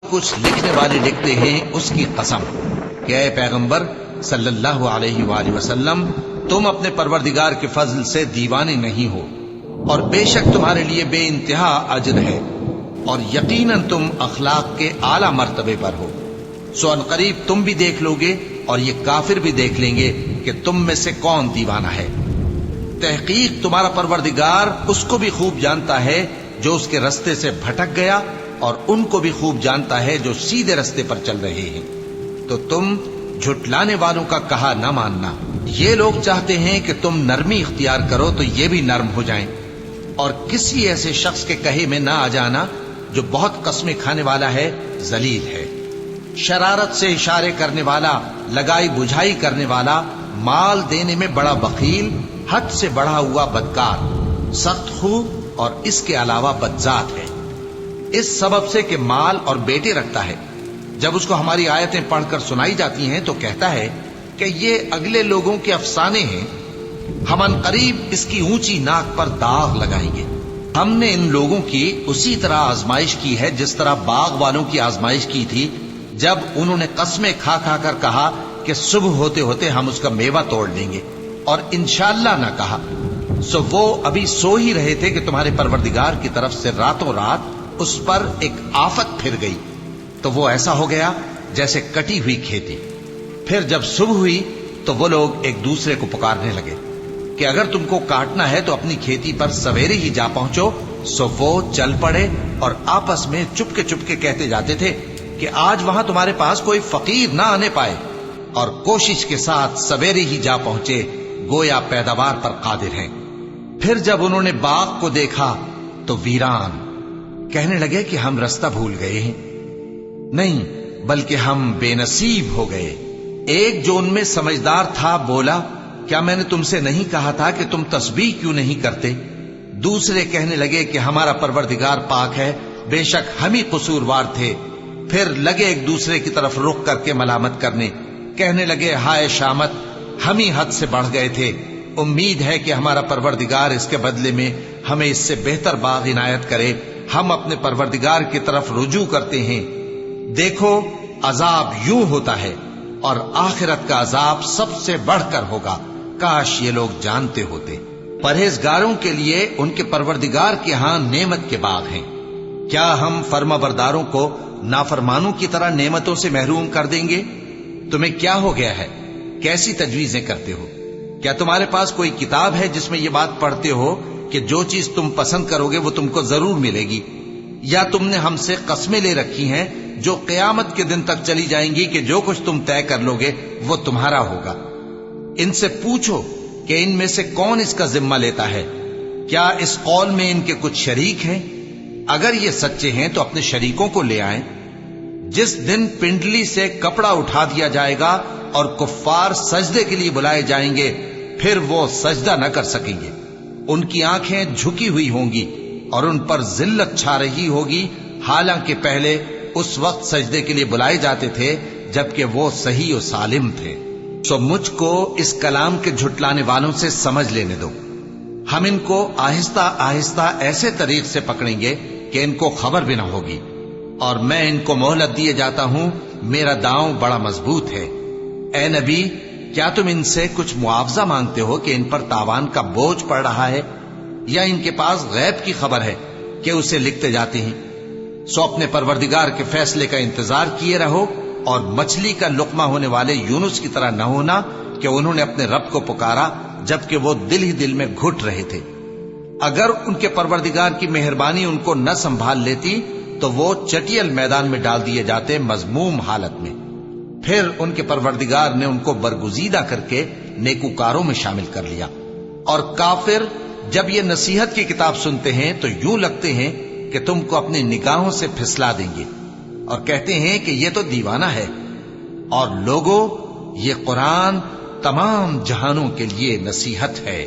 کچھ لکھنے والے لکھتے ہیں اس کی قسم کہ اے پیغمبر صلی اللہ علیہ وآلہ وسلم، تم اپنے پروردگار کے فضل سے دیوانے نہیں ہو، اور بے شک تمہارے لیے بے انتہا اجر ہے، اور یقیناً تم اخلاق کے اعلی مرتبے پر ہو۔ سو ان قریب تم بھی دیکھ لو گے اور یہ کافر بھی دیکھ لیں گے کہ تم میں سے کون دیوانہ ہے۔ تحقیق تمہارا پروردگار اس کو بھی خوب جانتا ہے جو اس کے رستے سے بھٹک گیا، اور ان کو بھی خوب جانتا ہے جو سیدھے رستے پر چل رہے ہیں۔ تو تم جھٹلانے والوں کا کہا نہ ماننا۔ یہ لوگ چاہتے ہیں کہ تم نرمی اختیار کرو تو یہ بھی نرم ہو جائیں، اور کسی ایسے شخص کے کہے میں نہ آ جانا جو بہت قسمیں کھانے والا ہے، ذلیل ہے، شرارت سے اشارے کرنے والا، لگائی بجھائی کرنے والا، مال دینے میں بڑا بخیل، حد سے بڑھا ہوا بدکار، سخت خو، اور اس کے علاوہ بدذات ہے۔ اس سبب سے کہ مال اور بیٹے رکھتا ہے، جب اس کو ہماری آیتیں پڑھ کر سنائی جاتی ہیں تو کہتا ہے کہ یہ اگلے لوگوں کے افسانے ہیں، ہم ان قریب اس کی اونچی ناک پر داغ لگائیں گے۔ ہم نے ان لوگوں کی اسی طرح آزمائش کی ہے جس طرح باغ والوں کی آزمائش کی تھی، جب انہوں نے قسمیں کھا کھا کر کہا کہ صبح ہوتے ہوتے ہم اس کا میوہ توڑ لیں گے، اور انشاءاللہ نہ کہا۔ سو وہ ابھی سو ہی رہے تھے کہ تمہارے پروردگار کی طرف سے راتوں رات اس پر ایک آفت پھر گئی، تو وہ ایسا ہو گیا جیسے کٹی ہوئی کھیتی۔ پھر جب صبح ہوئی تو وہ لوگ ایک دوسرے کو پکارنے لگے کہ اگر تم کو کاٹنا ہے تو اپنی کھیتی پر سویرے ہی جا پہنچو۔ سو وہ چل پڑے اور آپس میں چپکے کہتے جاتے تھے کہ آج وہاں تمہارے پاس کوئی فقیر نہ آنے پائے، اور کوشش کے ساتھ سویرے ہی جا پہنچے، گویا پیداوار پر قادر ہیں۔ پھر جب انہوں نے باغ کو دیکھا تو ویران، کہنے لگے کہ ہم رستہ بھول گئے ہیں، نہیں بلکہ ہم بے نصیب ہو گئے۔ ایک جو ان میں سمجھدار تھا بولا، کیا میں نے تم سے نہیں کہا تھا کہ تم تسبیح کیوں نہیں کرتے؟ دوسرے کہنے لگے کہ ہمارا پروردگار پاک ہے، بے شک ہم ہی قصوروار تھے۔ پھر لگے ایک دوسرے کی طرف رخ کر کے ملامت کرنے، کہنے لگے ہائے شامت، ہم ہی حد سے بڑھ گئے تھے، امید ہے کہ ہمارا پروردگار اس کے بدلے میں ہمیں اس سے بہتر باغ عنایت کرے، ہم اپنے پروردگار کی طرف رجوع کرتے ہیں۔ دیکھو عذاب یوں ہوتا ہے، اور آخرت کا عذاب سب سے بڑھ کر ہوگا، کاش یہ لوگ جانتے ہوتے۔ پرہیزگاروں کے لیے ان کے پروردگار کے ہاں نعمت کے باغ ہیں۔ کیا ہم فرما برداروں کو نافرمانوں کی طرح نعمتوں سے محروم کر دیں گے؟ تمہیں کیا ہو گیا ہے؟ کیسی تجویزیں کرتے ہو؟ کیا تمہارے پاس کوئی کتاب ہے جس میں یہ بات پڑھتے ہو کہ جو چیز تم پسند کرو گے وہ تم کو ضرور ملے گی؟ یا تم نے ہم سے قسمیں لے رکھی ہیں جو قیامت کے دن تک چلی جائیں گی کہ جو کچھ تم طے کر لو گے وہ تمہارا ہوگا؟ ان سے پوچھو کہ ان میں سے کون اس کا ذمہ لیتا ہے؟ کیا اس قول میں ان کے کچھ شریک ہیں؟ اگر یہ سچے ہیں تو اپنے شریکوں کو لے آئیں۔ جس دن پنڈلی سے کپڑا اٹھا دیا جائے گا اور کفار سجدے کے لیے بلائے جائیں گے، پھر وہ سجدہ نہ کر سکیں گے، ان کی آنکھیں جھکی ہوئی ہوں گی اور ان پر ذلت چھا رہی ہوگی، حالانکہ پہلے اس وقت سجدے کے لیے بلائے جاتے تھے جبکہ وہ صحیح و سالم تھے۔ سو مجھ کو اس کلام کے جھٹلانے والوں سے سمجھ لینے دو، ہم ان کو آہستہ آہستہ ایسے طریق سے پکڑیں گے کہ ان کو خبر بھی نہ ہوگی، اور میں ان کو مہلت دیے جاتا ہوں، میرا داؤں بڑا مضبوط ہے۔ اے نبی، کیا تم ان سے کچھ معاوضہ مانگتے ہو کہ ان پر تاوان کا بوجھ پڑ رہا ہے، یا ان کے پاس غیب کی خبر ہے کہ اسے لکھتے جاتے ہیں؟ سو اپنے پروردگار کے فیصلے کا انتظار کیے رہو، اور مچھلی کا لقمہ ہونے والے یونس کی طرح نہ ہونا کہ انہوں نے اپنے رب کو پکارا جبکہ وہ دل ہی دل میں گھٹ رہے تھے۔ اگر ان کے پروردگار کی مہربانی ان کو نہ سنبھال لیتی تو وہ چٹیل میدان میں ڈال دیے جاتے مذموم حالت میں۔ پھر ان کے پروردگار نے ان کو برگزیدہ کر کے نیکوکاروں میں شامل کر لیا۔ اور کافر جب یہ نصیحت کی کتاب سنتے ہیں تو یوں لگتے ہیں کہ تم کو اپنی نگاہوں سے پھسلا دیں گے، اور کہتے ہیں کہ یہ تو دیوانہ ہے۔ اور لوگوں، یہ قرآن تمام جہانوں کے لیے نصیحت ہے۔